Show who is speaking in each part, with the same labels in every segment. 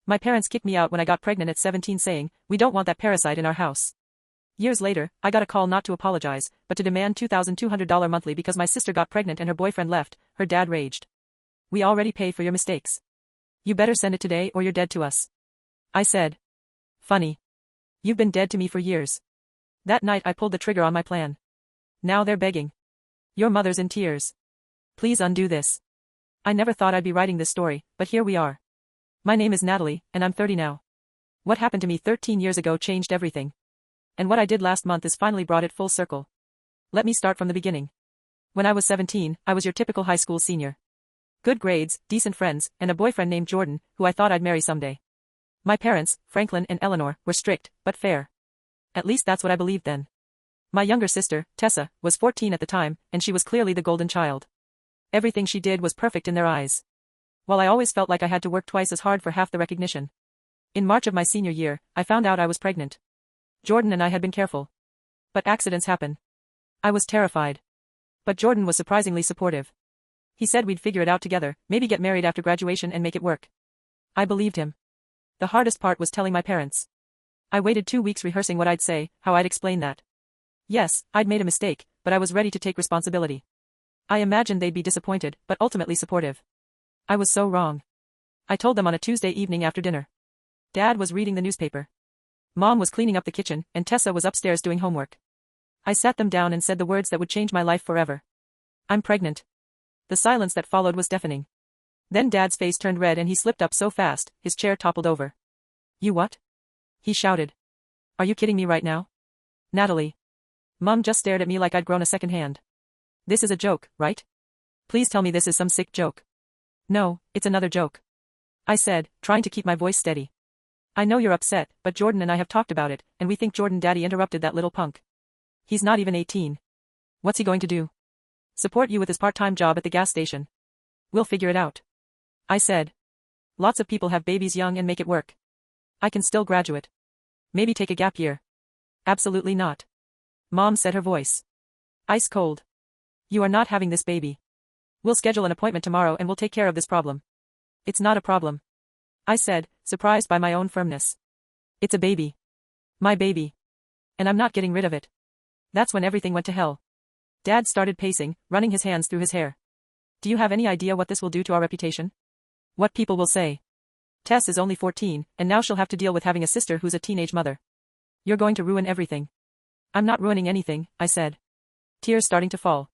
Speaker 1: My parents kicked me out when I got pregnant at 17 saying, "We don't want that parasite in our house." Years later, I got a call not to apologize, but to demand $2,200 monthly because my sister got pregnant and her boyfriend left. Her dad raged. "We already pay for your mistakes. You better send it today or you're dead to us." I said. "Funny. You've been dead to me for years." That night I pulled the trigger on my plan. Now they're begging. Your mother's in tears. Please undo this. I never thought I'd be writing this story, but here we are. My name is Natalie, and I'm 30 now. What happened to me 13 years ago changed everything. And what I did last month has finally brought it full circle. Let me start from the beginning. When I was 17, I was your typical high school senior. Good grades, decent friends, and a boyfriend named Jordan, who I thought I'd marry someday. My parents, Franklin and Eleanor, were strict, but fair. At least that's what I believed then. My younger sister, Tessa, was 14 at the time, and she was clearly the golden child. Everything she did was perfect in their eyes. While I always felt like I had to work twice as hard for half the recognition. In March of my senior year, I found out I was pregnant. Jordan and I had been careful. But accidents happen. I was terrified. But Jordan was surprisingly supportive. He said we'd figure it out together, maybe get married after graduation and make it work. I believed him. The hardest part was telling my parents. I waited 2 weeks rehearsing what I'd say, how I'd explain that. Yes, I'd made a mistake, but I was ready to take responsibility. I imagined they'd be disappointed, but ultimately supportive. I was so wrong. I told them on a Tuesday evening after dinner. Dad was reading the newspaper. Mom was cleaning up the kitchen, and Tessa was upstairs doing homework. I sat them down and said the words that would change my life forever. I'm pregnant. The silence that followed was deafening. Then Dad's face turned red and he slipped up so fast, his chair toppled over. "You what?" he shouted. "Are you kidding me right now? Natalie." Mom just stared at me like I'd grown a second hand. "This is a joke, right? Please tell me this is some sick joke." "No, it's another joke," I said, trying to keep my voice steady. "I know you're upset, but Jordan and I have talked about it, and we think Jordan Daddy interrupted that little punk. He's not even 18. What's he going to do? Support you with his part-time job at the gas station. We'll figure it out," I said. "Lots of people have babies young and make it work. I can still graduate. Maybe take a gap year." "Absolutely not," Mom said, her voice ice cold. "You are not having this baby. We'll schedule an appointment tomorrow and we'll take care of this problem." "It's not a problem," I said, surprised by my own firmness. "It's a baby. My baby. And I'm not getting rid of it." That's when everything went to hell. Dad started pacing, running his hands through his hair. "Do you have any idea what this will do to our reputation? What people will say? Tess is only 14, and now she'll have to deal with having a sister who's a teenage mother. You're going to ruin everything." "I'm not ruining anything," I said. Tears starting to fall.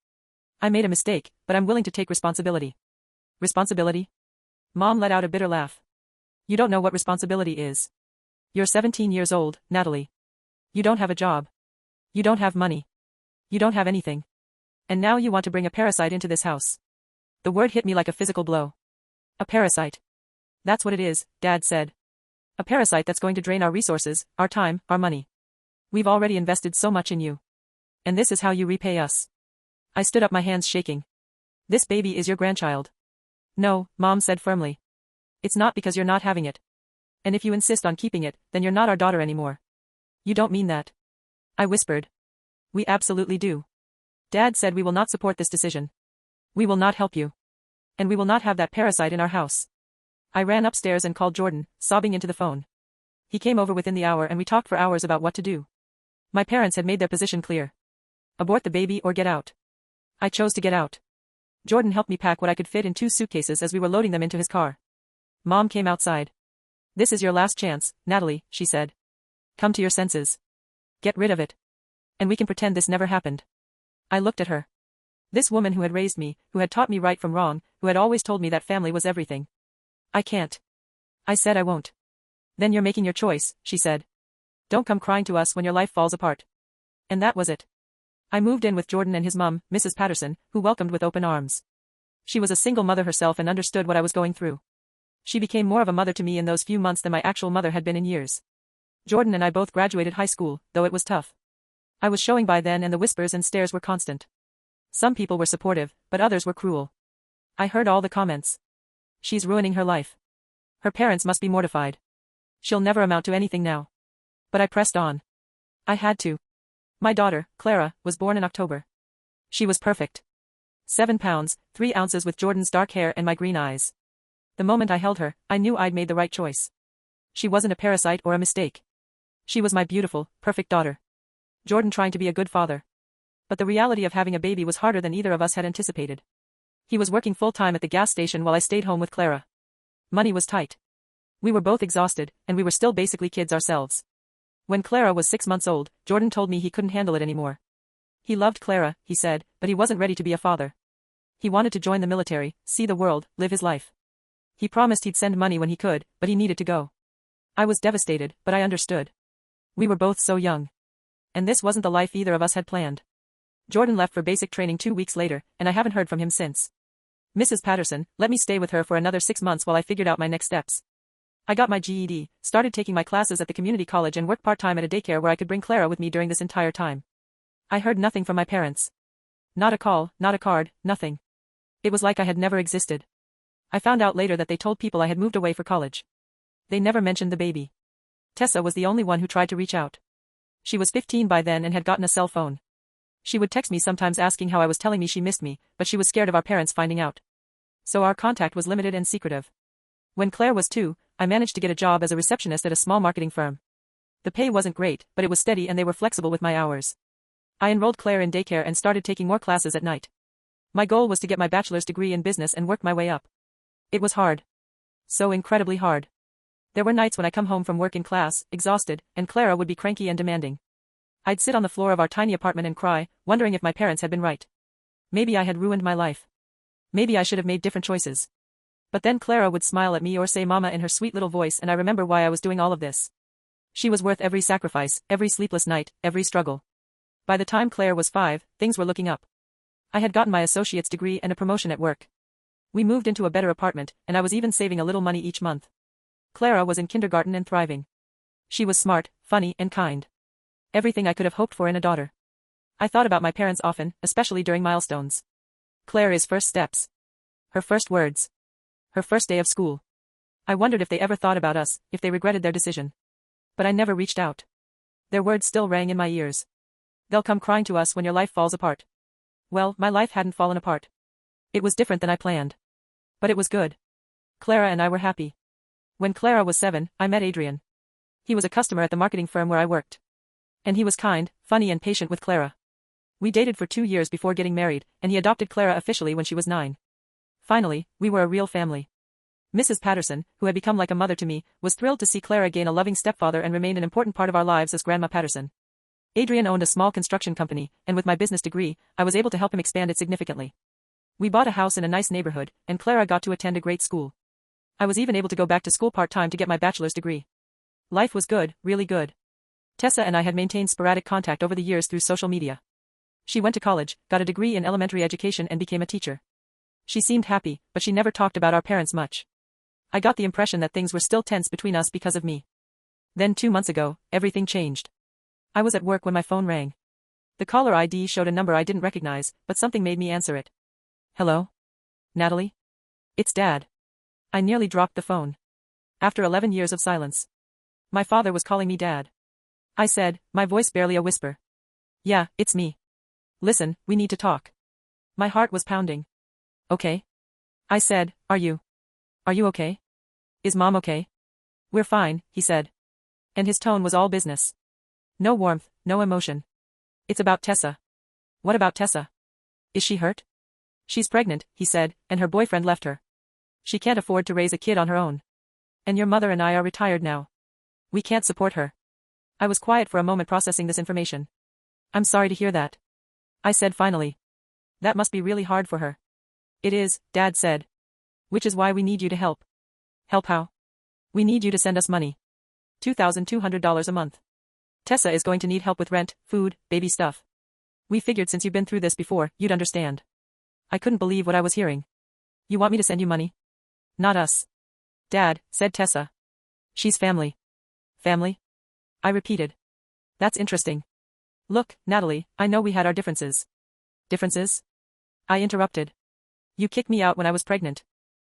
Speaker 1: "I made a mistake, but I'm willing to take responsibility." "Responsibility?" Mom let out a bitter laugh. "You don't know what responsibility is. You're 17 years old, Natalie. You don't have a job. You don't have money. You don't have anything. And now you want to bring a parasite into this house." The word hit me like a physical blow. "A parasite. That's what it is," Dad said. "A parasite that's going to drain our resources, our time, our money. We've already invested so much in you. And this is how you repay us." I stood up, my hands shaking. "This baby is your grandchild." "No," Mom said firmly. "It's not because you're not having it. And if you insist on keeping it, then you're not our daughter anymore." "You don't mean that," I whispered. "We absolutely do. Dad said we will not support this decision. We will not help you. And we will not have that parasite in our house." I ran upstairs and called Jordan, sobbing into the phone. He came over within the hour and we talked for hours about what to do. My parents had made their position clear. Abort the baby or get out. I chose to get out. Jordan helped me pack what I could fit in 2 suitcases as we were loading them into his car. Mom came outside. "This is your last chance, Natalie," she said. "Come to your senses. Get rid of it. And we can pretend this never happened." I looked at her. This woman who had raised me, who had taught me right from wrong, who had always told me that family was everything. "I can't." I said. "I won't." "Then you're making your choice," she said. "Don't come crying to us when your life falls apart." And that was it. I moved in with Jordan and his mum, Mrs. Patterson, who welcomed with open arms. She was a single mother herself and understood what I was going through. She became more of a mother to me in those few months than my actual mother had been in years. Jordan and I both graduated high school, though it was tough. I was showing by then and the whispers and stares were constant. Some people were supportive, but others were cruel. I heard all the comments. "She's ruining her life. Her parents must be mortified. She'll never amount to anything now." But I pressed on. I had to. My daughter, Clara, was born in October. She was perfect. 7 pounds, 3 ounces with Jordan's dark hair and my green eyes. The moment I held her, I knew I'd made the right choice. She wasn't a parasite or a mistake. She was my beautiful, perfect daughter. Jordan trying to be a good father. But the reality of having a baby was harder than either of us had anticipated. He was working full-time at the gas station while I stayed home with Clara. Money was tight. We were both exhausted, and we were still basically kids ourselves. When Clara was 6 months old, Jordan told me he couldn't handle it anymore. He loved Clara, he said, but he wasn't ready to be a father. He wanted to join the military, see the world, live his life. He promised he'd send money when he could, but he needed to go. I was devastated, but I understood. We were both so young. And this wasn't the life either of us had planned. Jordan left for basic training 2 weeks later, and I haven't heard from him since. Mrs. Patterson let me stay with her for another 6 months while I figured out my next steps. I got my GED, started taking my classes at the community college and worked part-time at a daycare where I could bring Clara with me during this entire time. I heard nothing from my parents. Not a call, not a card, nothing. It was like I had never existed. I found out later that they told people I had moved away for college. They never mentioned the baby. Tessa was the only one who tried to reach out. She was 15 by then and had gotten a cell phone. She would text me sometimes asking how I was, telling me she missed me, but she was scared of our parents finding out. So our contact was limited and secretive. When Claire was 2, I managed to get a job as a receptionist at a small marketing firm. The pay wasn't great, but it was steady and they were flexible with my hours. I enrolled Claire in daycare and started taking more classes at night. My goal was to get my bachelor's degree in business and work my way up. It was hard. So incredibly hard. There were nights when I come home from work in class, exhausted, and Clara would be cranky and demanding. I'd sit on the floor of our tiny apartment and cry, wondering if my parents had been right. Maybe I had ruined my life. Maybe I should have made different choices. But then Clara would smile at me or say mama in her sweet little voice, and I remember why I was doing all of this. She was worth every sacrifice, every sleepless night, every struggle. By the time Claire was 5, things were looking up. I had gotten my associate's degree and a promotion at work. We moved into a better apartment, and I was even saving a little money each month. Clara was in kindergarten and thriving. She was smart, funny, and kind. Everything I could have hoped for in a daughter. I thought about my parents often, especially during milestones. Claire's first steps. Her first words. Her first day of school. I wondered if they ever thought about us, if they regretted their decision. But I never reached out. Their words still rang in my ears. They'll come crying to us when your life falls apart. Well, my life hadn't fallen apart. It was different than I planned. But it was good. Clara and I were happy. When Clara was 7, I met Adrian. He was a customer at the marketing firm where I worked. And he was kind, funny and patient with Clara. We dated for 2 years before getting married, and he adopted Clara officially when she was 9. Finally, we were a real family. Mrs. Patterson, who had become like a mother to me, was thrilled to see Clara gain a loving stepfather and remained an important part of our lives as Grandma Patterson. Adrian owned a small construction company, and with my business degree, I was able to help him expand it significantly. We bought a house in a nice neighborhood, and Clara got to attend a great school. I was even able to go back to school part-time to get my bachelor's degree. Life was good, really good. Tessa and I had maintained sporadic contact over the years through social media. She went to college, got a degree in elementary education and became a teacher. She seemed happy, but she never talked about our parents much. I got the impression that things were still tense between us because of me. Then 2 months ago, everything changed. I was at work when my phone rang. The caller ID showed a number I didn't recognize, but something made me answer it. Hello? Natalie? It's Dad. I nearly dropped the phone. After 11 years of silence. My father was calling me Dad. I said, my voice barely a whisper. Yeah, it's me. Listen, we need to talk. My heart was pounding. Okay? I said, Are you okay? Is Mom okay? We're fine, he said. And his tone was all business. No warmth, no emotion. It's about Tessa. What about Tessa? Is she hurt? She's pregnant, he said, and her boyfriend left her. She can't afford to raise a kid on her own. And your mother and I are retired now. We can't support her. I was quiet for a moment processing this information. I'm sorry to hear that. I said finally. That must be really hard for her. It is, Dad said. Which is why we need you to help. Help how? We need you to send us money. $2,200 a month. Tessa is going to need help with rent, food, baby stuff. We figured since you've been through this before, you'd understand. I couldn't believe what I was hearing. You want me to send you money? Not us. Dad, said Tessa. She's family. Family? I repeated. That's interesting. Look, Natalie, I know we had our differences. Differences? I interrupted. You kicked me out when I was pregnant.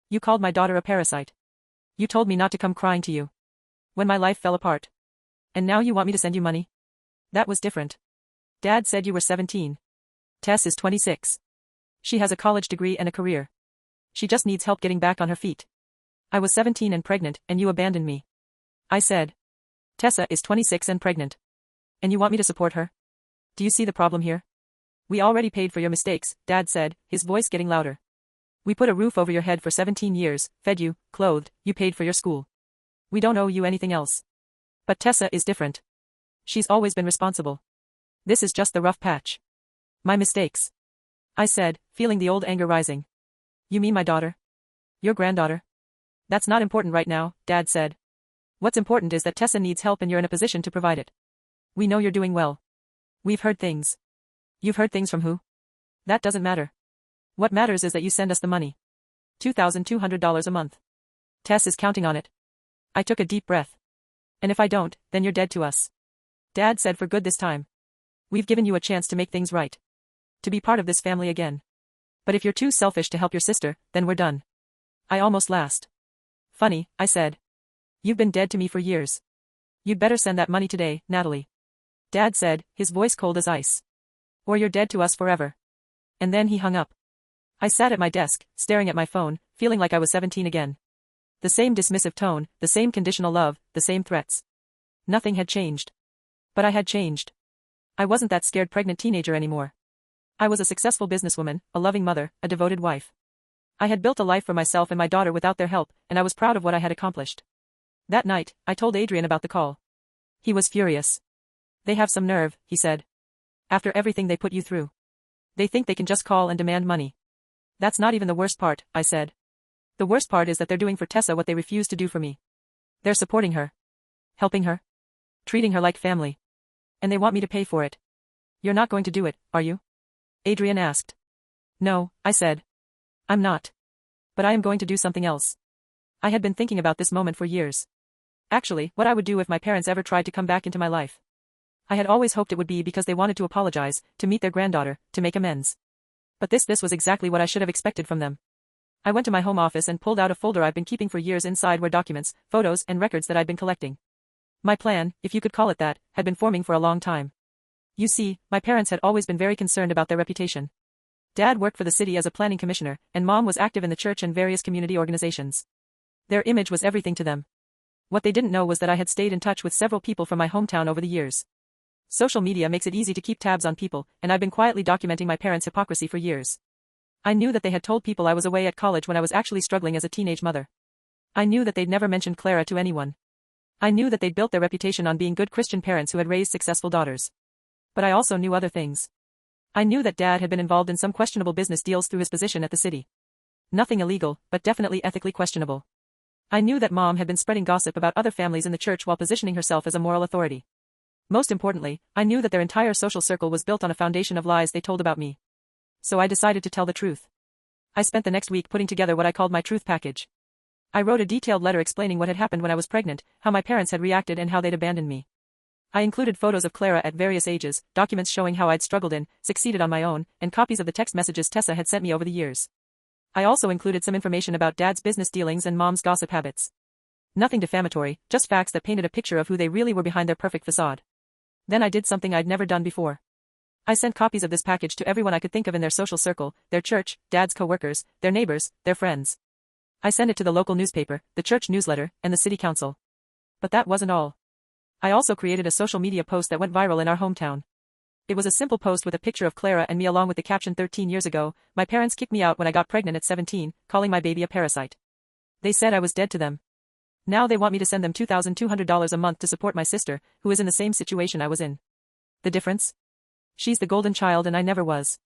Speaker 1: You called my daughter a parasite. You told me not to come crying to you. When my life fell apart. And now you want me to send you money? That was different. Dad said you were 17. Tess is 26. She has a college degree and a career. She just needs help getting back on her feet. I was 17 and pregnant, and you abandoned me. I said. Tessa is 26 and pregnant. And you want me to support her? Do you see the problem here? We already paid for your mistakes, Dad said, his voice getting louder. We put a roof over your head for 17 years, fed you, clothed, you paid for your school. We don't owe you anything else. But Tessa is different. She's always been responsible. This is just the rough patch. My mistakes. I said, feeling the old anger rising. You mean my daughter? Your granddaughter? That's not important right now, Dad said. What's important is that Tessa needs help and you're in a position to provide it. We know you're doing well. We've heard things. You've heard things from who? That doesn't matter. What matters is that you send us the money. $2,200 a month. Tess is counting on it. I took a deep breath. And if I don't, then you're dead to us. Dad said for good this time. We've given you a chance to make things right. To be part of this family again. But if you're too selfish to help your sister, then we're done. I almost laughed. Funny, I said. You've been dead to me for years. You'd better send that money today, Natalie. Dad said, his voice cold as ice. Or you're dead to us forever. And then he hung up. I sat at my desk, staring at my phone, feeling like I was 17 again. The same dismissive tone, the same conditional love, the same threats. Nothing had changed. But I had changed. I wasn't that scared pregnant teenager anymore. I was a successful businesswoman, a loving mother, a devoted wife. I had built a life for myself and my daughter without their help, and I was proud of what I had accomplished. That night, I told Adrian about the call. He was furious. They have some nerve, he said. After everything they put you through. They think they can just call and demand money. That's not even the worst part, I said. The worst part is that they're doing for Tessa what they refuse to do for me. They're supporting her. Helping her. Treating her like family. And they want me to pay for it. You're not going to do it, are you? Adrian asked. No, I said. I'm not. But I am going to do something else. I had been thinking about this moment for years. Actually, what I would do if my parents ever tried to come back into my life. I had always hoped it would be because they wanted to apologize, to meet their granddaughter, to make amends. But this was exactly what I should have expected from them. I went to my home office and pulled out a folder I've been keeping for years. Inside were documents, photos, and records that I'd been collecting. My plan, if you could call it that, had been forming for a long time. You see, my parents had always been very concerned about their reputation. Dad worked for the city as a planning commissioner, and Mom was active in the church and various community organizations. Their image was everything to them. What they didn't know was that I had stayed in touch with several people from my hometown over the years. Social media makes it easy to keep tabs on people, and I've been quietly documenting my parents' hypocrisy for years. I knew that they had told people I was away at college when I was actually struggling as a teenage mother. I knew that they'd never mentioned Clara to anyone. I knew that they'd built their reputation on being good Christian parents who had raised successful daughters. But I also knew other things. I knew that Dad had been involved in some questionable business deals through his position at the city. Nothing illegal, but definitely ethically questionable. I knew that Mom had been spreading gossip about other families in the church while positioning herself as a moral authority. Most importantly, I knew that their entire social circle was built on a foundation of lies they told about me. So I decided to tell the truth. I spent the next week putting together what I called my truth package. I wrote a detailed letter explaining what had happened when I was pregnant, how my parents had reacted and how they'd abandoned me. I included photos of Clara at various ages, documents showing how I'd struggled and succeeded on my own, and copies of the text messages Tessa had sent me over the years. I also included some information about Dad's business dealings and Mom's gossip habits. Nothing defamatory, just facts that painted a picture of who they really were behind their perfect facade. Then I did something I'd never done before. I sent copies of this package to everyone I could think of in their social circle, their church, Dad's co-workers, their neighbors, their friends. I sent it to the local newspaper, the church newsletter, and the city council. But that wasn't all. I also created a social media post that went viral in our hometown. It was a simple post with a picture of Clara and me along with the caption 13 years ago, my parents kicked me out when I got pregnant at 17, calling my baby a parasite. They said I was dead to them. Now they want me to send them $2,200 a month to support my sister, who is in the same situation I was in. The difference? She's the golden child and I never was.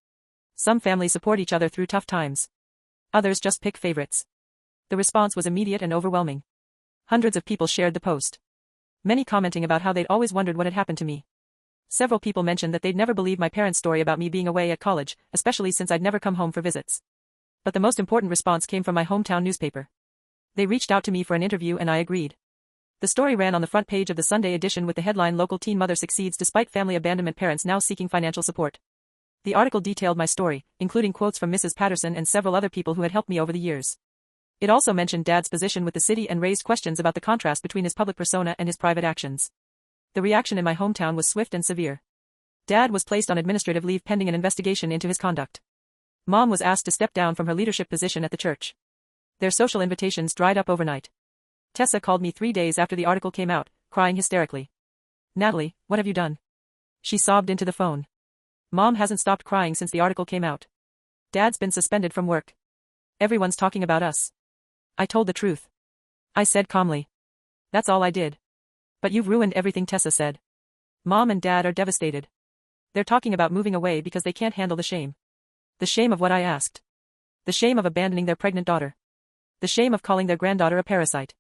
Speaker 1: Some families support each other through tough times. Others just pick favorites. The response was immediate and overwhelming. Hundreds of people shared the post. Many commenting about how they'd always wondered what had happened to me. Several people mentioned that they'd never believed my parents' story about me being away at college, especially since I'd never come home for visits. But the most important response came from my hometown newspaper. They reached out to me for an interview and I agreed. The story ran on the front page of the Sunday edition with the headline "Local Teen Mother Succeeds Despite Family Abandonment, Parents Now Seeking Financial Support." The article detailed my story, including quotes from Mrs. Patterson and several other people who had helped me over the years. It also mentioned Dad's position with the city and raised questions about the contrast between his public persona and his private actions. The reaction in my hometown was swift and severe. Dad was placed on administrative leave pending an investigation into his conduct. Mom was asked to step down from her leadership position at the church. Their social invitations dried up overnight. Tessa called me 3 days after the article came out, crying hysterically. Natalie, what have you done? She sobbed into the phone. Mom hasn't stopped crying since the article came out. Dad's been suspended from work. Everyone's talking about us. I told the truth. I said calmly. That's all I did. But you've ruined everything, Tessa said. Mom and Dad are devastated. They're talking about moving away because they can't handle the shame. The shame of what I asked. The shame of abandoning their pregnant daughter. The shame of calling their granddaughter a parasite.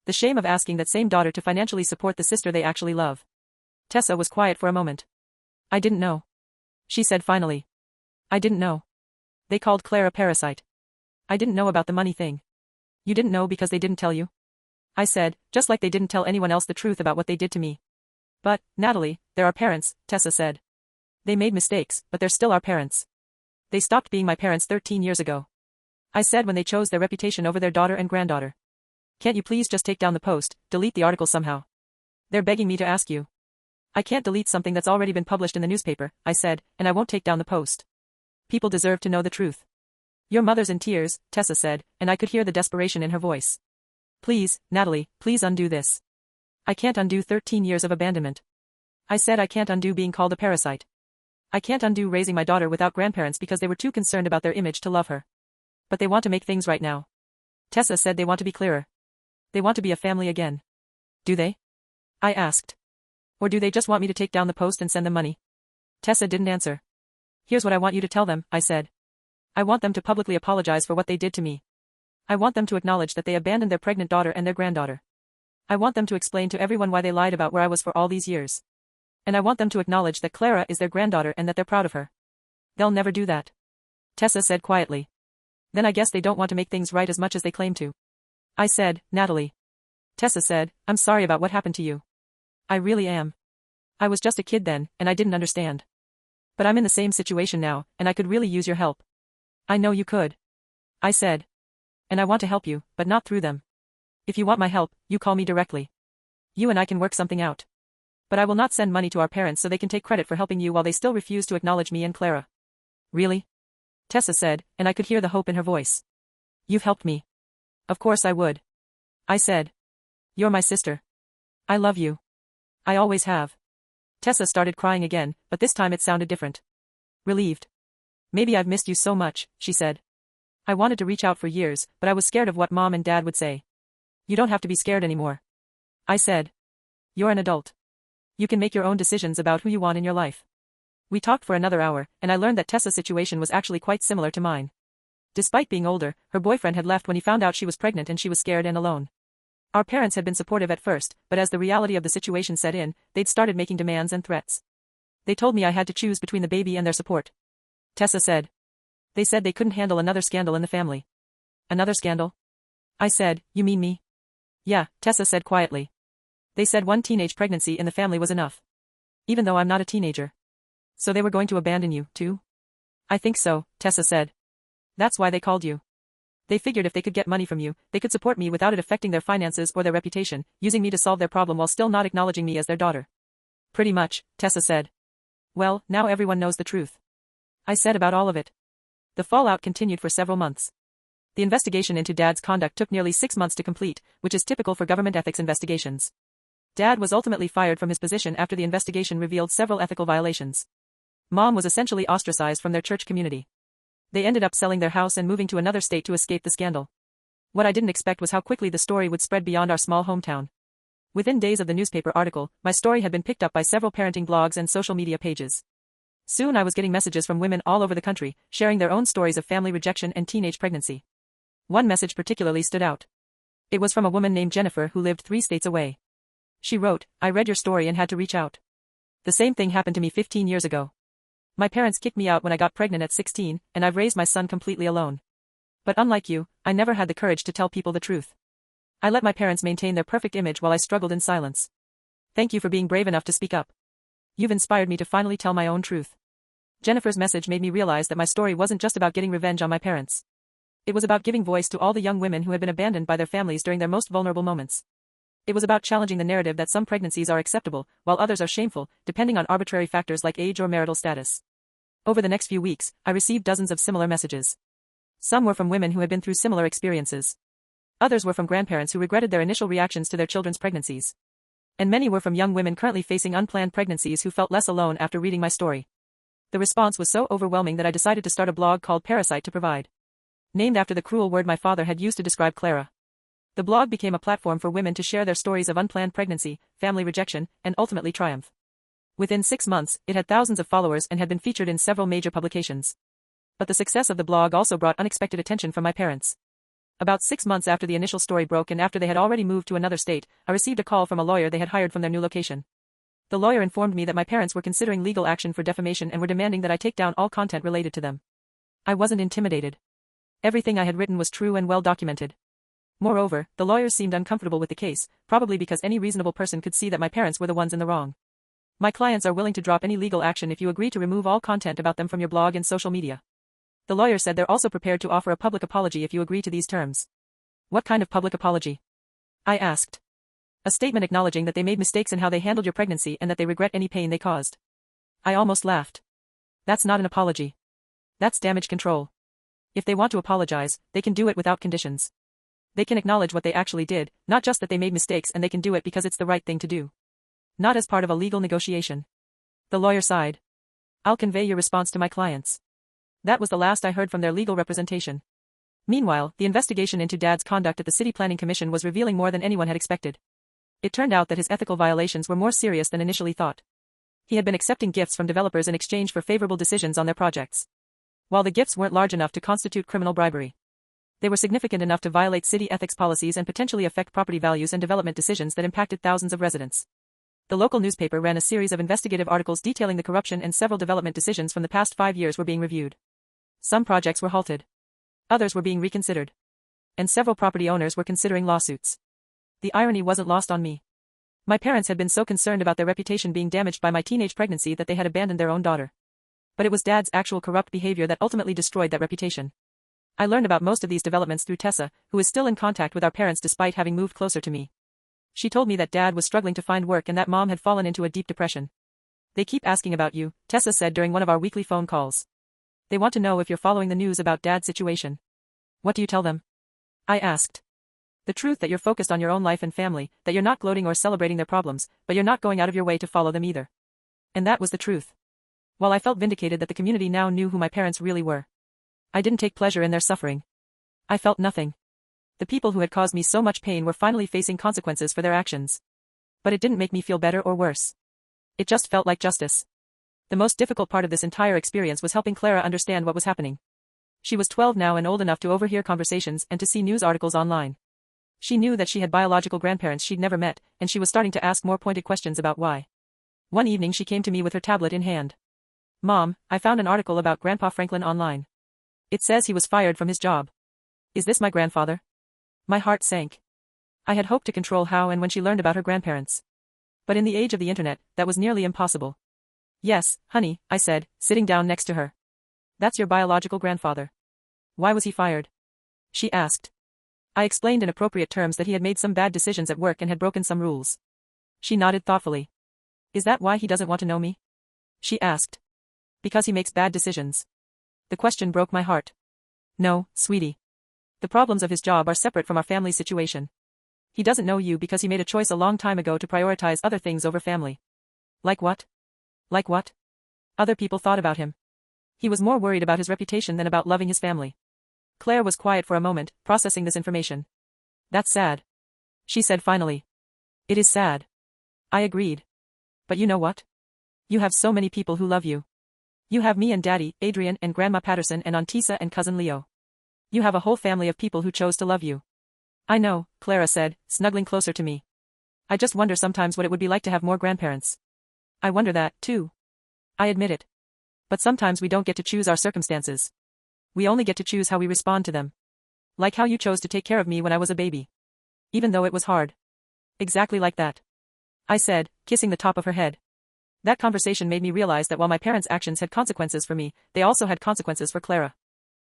Speaker 1: The shame of asking that same daughter to financially support the sister they actually love. Tessa was quiet for a moment. I didn't know. She said finally. I didn't know. They called Claire a parasite. I didn't know about the money thing. You didn't know because they didn't tell you? I said, just like they didn't tell anyone else the truth about what they did to me. But, Natalie, they're our parents, Tessa said. They made mistakes, but they're still our parents. They stopped being my parents 13 years ago. I said when they chose their reputation over their daughter and granddaughter. Can't you please just take down the post, delete the article somehow? They're begging me to ask you. I can't delete something that's already been published in the newspaper, I said, and I won't take down the post. People deserve to know the truth. Your mother's in tears, Tessa said, and I could hear the desperation in her voice. Please, Natalie, please undo this. I can't undo 13 years of abandonment. I said I can't undo being called a parasite. I can't undo raising my daughter without grandparents because they were too concerned about their image to love her. But they want to make things right now. Tessa said they want to be clearer. They want to be a family again. Do they? I asked. Or do they just want me to take down the post and send them money? Tessa didn't answer. Here's what I want you to tell them, I said. I want them to publicly apologize for what they did to me. I want them to acknowledge that they abandoned their pregnant daughter and their granddaughter. I want them to explain to everyone why they lied about where I was for all these years. And I want them to acknowledge that Clara is their granddaughter and that they're proud of her. They'll never do that. Tessa said quietly. Then I guess they don't want to make things right as much as they claim to. I said, Natalie. Tessa said, I'm sorry about what happened to you. I really am. I was just a kid then, and I didn't understand. But I'm in the same situation now, and I could really use your help. I know you could. I said. And I want to help you, but not through them. If you want my help, you call me directly. You and I can work something out. But I will not send money to our parents so they can take credit for helping you while they still refuse to acknowledge me and Clara. Really? Tessa said, and I could hear the hope in her voice. You've helped me. Of course I would. I said. You're my sister. I love you. I always have. Tessa started crying again, but this time it sounded different. Relieved. Maybe I've missed you so much, she said. I wanted to reach out for years, but I was scared of what Mom and Dad would say. You don't have to be scared anymore. I said. You're an adult. You can make your own decisions about who you want in your life. We talked for another hour, and I learned that Tessa's situation was actually quite similar to mine. Despite being older, her boyfriend had left when he found out she was pregnant and she was scared and alone. Our parents had been supportive at first, but as the reality of the situation set in, they'd started making demands and threats. They told me I had to choose between the baby and their support. Tessa said. They said they couldn't handle another scandal in the family. Another scandal? I said, you mean me? Yeah, Tessa said quietly. They said one teenage pregnancy in the family was enough. Even though I'm not a teenager. So they were going to abandon you, too? I think so, Tessa said. That's why they called you. They figured if they could get money from you, they could support me without it affecting their finances or their reputation, using me to solve their problem while still not acknowledging me as their daughter. Pretty much, Tessa said. Well, now everyone knows the truth. I said about all of it. The fallout continued for several months. The investigation into Dad's conduct took nearly 6 months to complete, which is typical for government ethics investigations. Dad was ultimately fired from his position after the investigation revealed several ethical violations. Mom was essentially ostracized from their church community. They ended up selling their house and moving to another state to escape the scandal. What I didn't expect was how quickly the story would spread beyond our small hometown. Within days of the newspaper article, my story had been picked up by several parenting blogs and social media pages. Soon I was getting messages from women all over the country, sharing their own stories of family rejection and teenage pregnancy. One message particularly stood out. It was from a woman named Jennifer who lived 3 states away. She wrote, I read your story and had to reach out. The same thing happened to me 15 years ago. My parents kicked me out when I got pregnant at 16, and I've raised my son completely alone. But unlike you, I never had the courage to tell people the truth. I let my parents maintain their perfect image while I struggled in silence. Thank you for being brave enough to speak up. You've inspired me to finally tell my own truth. Jennifer's message made me realize that my story wasn't just about getting revenge on my parents. It was about giving voice to all the young women who had been abandoned by their families during their most vulnerable moments. It was about challenging the narrative that some pregnancies are acceptable, while others are shameful, depending on arbitrary factors like age or marital status. Over the next few weeks, I received dozens of similar messages. Some were from women who had been through similar experiences. Others were from grandparents who regretted their initial reactions to their children's pregnancies. And many were from young women currently facing unplanned pregnancies who felt less alone after reading my story. The response was so overwhelming that I decided to start a blog called Parasite to provide. Named after the cruel word my father had used to describe Clara. The blog became a platform for women to share their stories of unplanned pregnancy, family rejection, and ultimately triumph. Within 6 months, it had thousands of followers and had been featured in several major publications. But the success of the blog also brought unexpected attention from my parents. About 6 months after the initial story broke and after they had already moved to another state, I received a call from a lawyer they had hired from their new location. The lawyer informed me that my parents were considering legal action for defamation and were demanding that I take down all content related to them. I wasn't intimidated. Everything I had written was true and well documented. Moreover, the lawyers seemed uncomfortable with the case, probably because any reasonable person could see that my parents were the ones in the wrong. My clients are willing to drop any legal action if you agree to remove all content about them from your blog and social media. The lawyer said they're also prepared to offer a public apology if you agree to these terms. What kind of public apology? I asked. A statement acknowledging that they made mistakes in how they handled your pregnancy and that they regret any pain they caused. I almost laughed. That's not an apology. That's damage control. If they want to apologize, they can do it without conditions. They can acknowledge what they actually did, not just that they made mistakes, and they can do it because it's the right thing to do. Not as part of a legal negotiation. The lawyer sighed. I'll convey your response to my clients. That was the last I heard from their legal representation. Meanwhile, the investigation into Dad's conduct at the City Planning Commission was revealing more than anyone had expected. It turned out that his ethical violations were more serious than initially thought. He had been accepting gifts from developers in exchange for favorable decisions on their projects. While the gifts weren't large enough to constitute criminal bribery, they were significant enough to violate city ethics policies and potentially affect property values and development decisions that impacted thousands of residents. The local newspaper ran a series of investigative articles detailing the corruption, and several development decisions from the past 5 years were being reviewed. Some projects were halted. Others were being reconsidered. And several property owners were considering lawsuits. The irony wasn't lost on me. My parents had been so concerned about their reputation being damaged by my teenage pregnancy that they had abandoned their own daughter. But it was Dad's actual corrupt behavior that ultimately destroyed that reputation. I learned about most of these developments through Tessa, who is still in contact with our parents despite having moved closer to me. She told me that Dad was struggling to find work and that Mom had fallen into a deep depression. They keep asking about you, Tessa said during one of our weekly phone calls. They want to know if you're following the news about Dad's situation. What do you tell them? I asked. The truth that you're focused on your own life and family, that you're not gloating or celebrating their problems, but you're not going out of your way to follow them either. And that was the truth. While I felt vindicated that the community now knew who my parents really were, I didn't take pleasure in their suffering. I felt nothing. The people who had caused me so much pain were finally facing consequences for their actions. But it didn't make me feel better or worse. It just felt like justice. The most difficult part of this entire experience was helping Clara understand what was happening. She was 12 now and old enough to overhear conversations and to see news articles online. She knew that she had biological grandparents she'd never met, and she was starting to ask more pointed questions about why. One evening she came to me with her tablet in hand. Mom, I found an article about Grandpa Franklin online. It says he was fired from his job. Is this my grandfather? My heart sank. I had hoped to control how and when she learned about her grandparents. But in the age of the internet, that was nearly impossible. Yes, honey, I said, sitting down next to her. That's your biological grandfather. Why was he fired? She asked. I explained in appropriate terms that he had made some bad decisions at work and had broken some rules. She nodded thoughtfully. Is that why he doesn't want to know me? She asked. Because he makes bad decisions. The question broke my heart. No, sweetie. The problems of his job are separate from our family's situation. He doesn't know you because he made a choice a long time ago to prioritize other things over family. Like what? Like what? Other people thought about him. He was more worried about his reputation than about loving his family. Claire was quiet for a moment, processing this information. That's sad. She said finally. It is sad. I agreed. But you know what? You have so many people who love you. You have me and Daddy, Adrian and Grandma Patterson and Aunt Tisa and Cousin Leo. You have a whole family of people who chose to love you. I know, Clara said, snuggling closer to me. I just wonder sometimes what it would be like to have more grandparents. I wonder that, too. I admit it. But sometimes we don't get to choose our circumstances. We only get to choose how we respond to them. Like how you chose to take care of me when I was a baby. Even though it was hard. Exactly like that. I said, kissing the top of her head. That conversation made me realize that while my parents' actions had consequences for me, they also had consequences for Clara.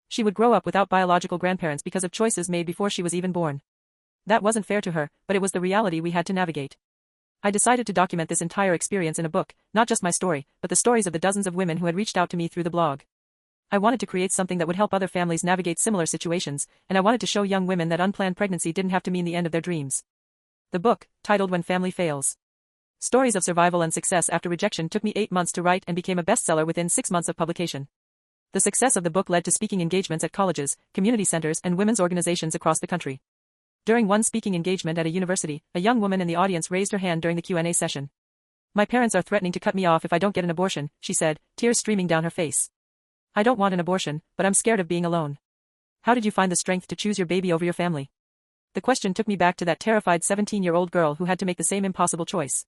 Speaker 1: She would grow up without biological grandparents because of choices made before she was even born. That wasn't fair to her, but it was the reality we had to navigate. I decided to document this entire experience in a book, not just my story, but the stories of the dozens of women who had reached out to me through the blog. I wanted to create something that would help other families navigate similar situations, and I wanted to show young women that unplanned pregnancy didn't have to mean the end of their dreams. The book, titled When Family Fails. Stories of survival and success after rejection, took me 8 months to write and became a bestseller within 6 months of publication. The success of the book led to speaking engagements at colleges, community centers, and women's organizations across the country. During one speaking engagement at a university, a young woman in the audience raised her hand during the Q&A session. "My parents are threatening to cut me off if I don't get an abortion," she said, tears streaming down her face. "I don't want an abortion, but I'm scared of being alone." "How did you find the strength to choose your baby over your family?" The question took me back to that terrified 17-year-old girl who had to make the same impossible choice.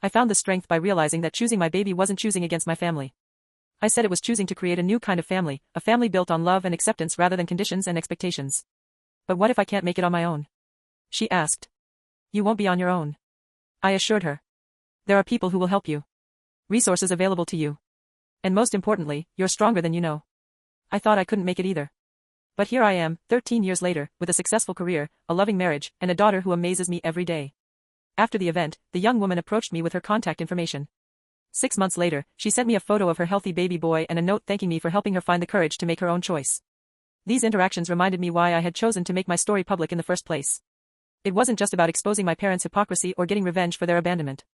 Speaker 1: I found the strength by realizing that choosing my baby wasn't choosing against my family. I said it was choosing to create a new kind of family, a family built on love and acceptance rather than conditions and expectations. "But what if I can't make it on my own?" she asked. "You won't be on your own," I assured her. "There are people who will help you. Resources available to you. And most importantly, you're stronger than you know." I thought I couldn't make it either. But here I am, 13 years later, with a successful career, a loving marriage, and a daughter who amazes me every day. After the event, the young woman approached me with her contact information. 6 months later, she sent me a photo of her healthy baby boy and a note thanking me for helping her find the courage to make her own choice. These interactions reminded me why I had chosen to make my story public in the first place. It wasn't just about exposing my parents' hypocrisy or getting revenge for their abandonment.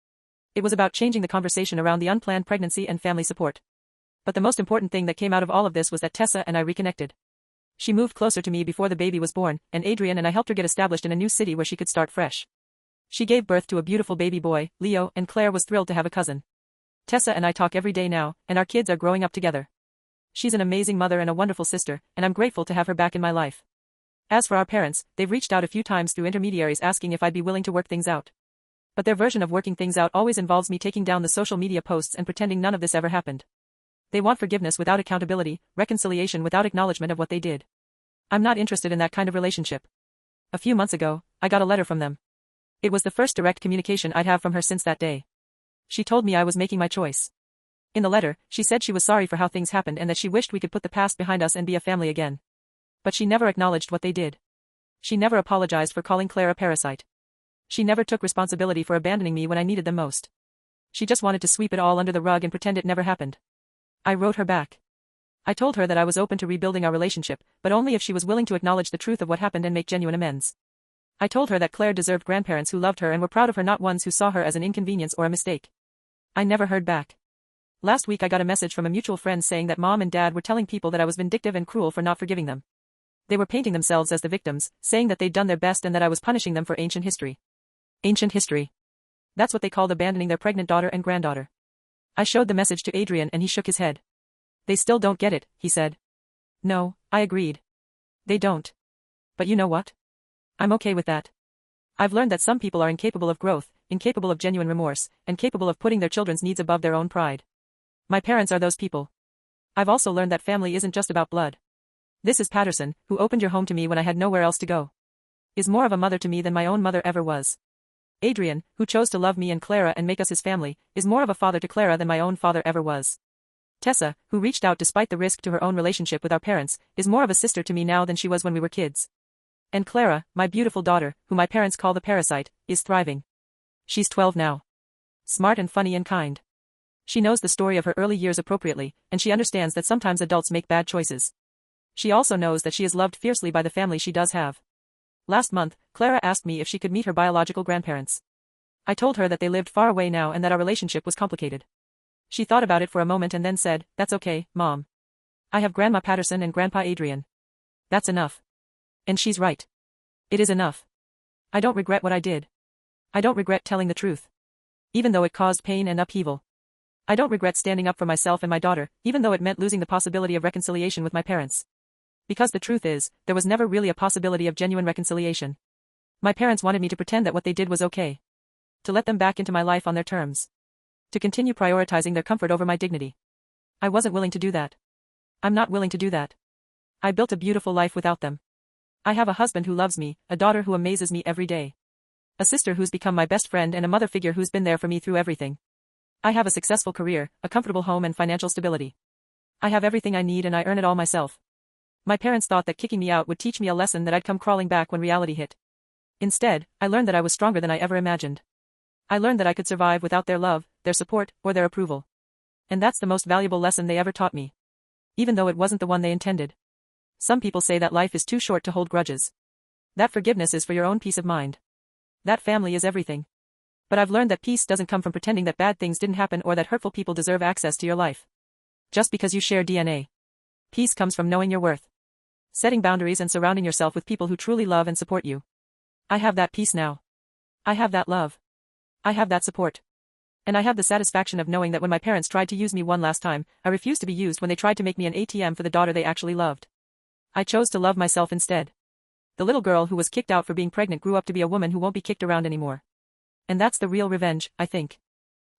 Speaker 1: It was about changing the conversation around the unplanned pregnancy and family support. But the most important thing that came out of all of this was that Tessa and I reconnected. She moved closer to me before the baby was born, and Adrian and I helped her get established in a new city where she could start fresh. She gave birth to a beautiful baby boy, Leo, and Claire was thrilled to have a cousin. Tessa and I talk every day now, and our kids are growing up together. She's an amazing mother and a wonderful sister, and I'm grateful to have her back in my life. As for our parents, they've reached out a few times through intermediaries asking if I'd be willing to work things out. But their version of working things out always involves me taking down the social media posts and pretending none of this ever happened. They want forgiveness without accountability, reconciliation without acknowledgement of what they did. I'm not interested in that kind of relationship. A few months ago, I got a letter from them. It was the first direct communication I'd have from her since that day. She told me I was making my choice. In the letter, she said she was sorry for how things happened and that she wished we could put the past behind us and be a family again. But she never acknowledged what they did. She never apologized for calling Claire a parasite. She never took responsibility for abandoning me when I needed them most. She just wanted to sweep it all under the rug and pretend it never happened. I wrote her back. I told her that I was open to rebuilding our relationship, but only if she was willing to acknowledge the truth of what happened and make genuine amends. I told her that Claire deserved grandparents who loved her and were proud of her, not ones who saw her as an inconvenience or a mistake. I never heard back. Last week I got a message from a mutual friend saying that Mom and Dad were telling people that I was vindictive and cruel for not forgiving them. They were painting themselves as the victims, saying that they'd done their best and that I was punishing them for ancient history. Ancient history. That's what they called abandoning their pregnant daughter and granddaughter. I showed the message to Adrian and he shook his head. "They still don't get it," he said. "No," I agreed. "They don't. But you know what? I'm okay with that. I've learned that some people are incapable of growth, incapable of genuine remorse, and capable of putting their children's needs above their own pride. My parents are those people. I've also learned that family isn't just about blood. This is Patterson, who opened your home to me when I had nowhere else to go. Is more of a mother to me than my own mother ever was. Adrian, who chose to love me and Clara and make us his family, is more of a father to Clara than my own father ever was. Tessa, who reached out despite the risk to her own relationship with our parents, is more of a sister to me now than she was when we were kids. And Clara, my beautiful daughter, who my parents call the parasite, is thriving. She's 12 now. Smart and funny and kind. She knows the story of her early years appropriately, and she understands that sometimes adults make bad choices. She also knows that she is loved fiercely by the family she does have. Last month, Clara asked me if she could meet her biological grandparents. I told her that they lived far away now and that our relationship was complicated. She thought about it for a moment and then said, "That's okay, Mom. I have Grandma Patterson and Grandpa Adrian. That's enough." And she's right. It is enough. I don't regret what I did. I don't regret telling the truth. Even though it caused pain and upheaval. I don't regret standing up for myself and my daughter, even though it meant losing the possibility of reconciliation with my parents. Because the truth is, there was never really a possibility of genuine reconciliation. My parents wanted me to pretend that what they did was okay. To let them back into my life on their terms. To continue prioritizing their comfort over my dignity. I wasn't willing to do that. I'm not willing to do that. I built a beautiful life without them. I have a husband who loves me, a daughter who amazes me every day. A sister who's become my best friend and a mother figure who's been there for me through everything. I have a successful career, a comfortable home and financial stability. I have everything I need and I earn it all myself. My parents thought that kicking me out would teach me a lesson that I'd come crawling back when reality hit. Instead, I learned that I was stronger than I ever imagined. I learned that I could survive without their love, their support, or their approval. And that's the most valuable lesson they ever taught me. even though it wasn't the one they intended. Some people say that life is too short to hold grudges. That forgiveness is for your own peace of mind. That family is everything. But I've learned that peace doesn't come from pretending that bad things didn't happen or that hurtful people deserve access to your life. Just because you share DNA. Peace comes from knowing your worth. Setting boundaries and surrounding yourself with people who truly love and support you. I have that peace now. I have that love. I have that support. And I have the satisfaction of knowing that when my parents tried to use me one last time, I refused to be used when they tried to make me an ATM for the daughter they actually loved. I chose to love myself instead. The little girl who was kicked out for being pregnant grew up to be a woman who won't be kicked around anymore. And that's the real revenge, I think.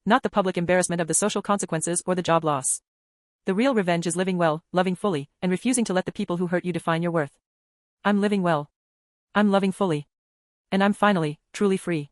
Speaker 1: Not the public embarrassment of the social consequences or the job loss. The real revenge is living well, loving fully, and refusing to let the people who hurt you define your worth. I'm living well. I'm loving fully. And I'm finally, truly free.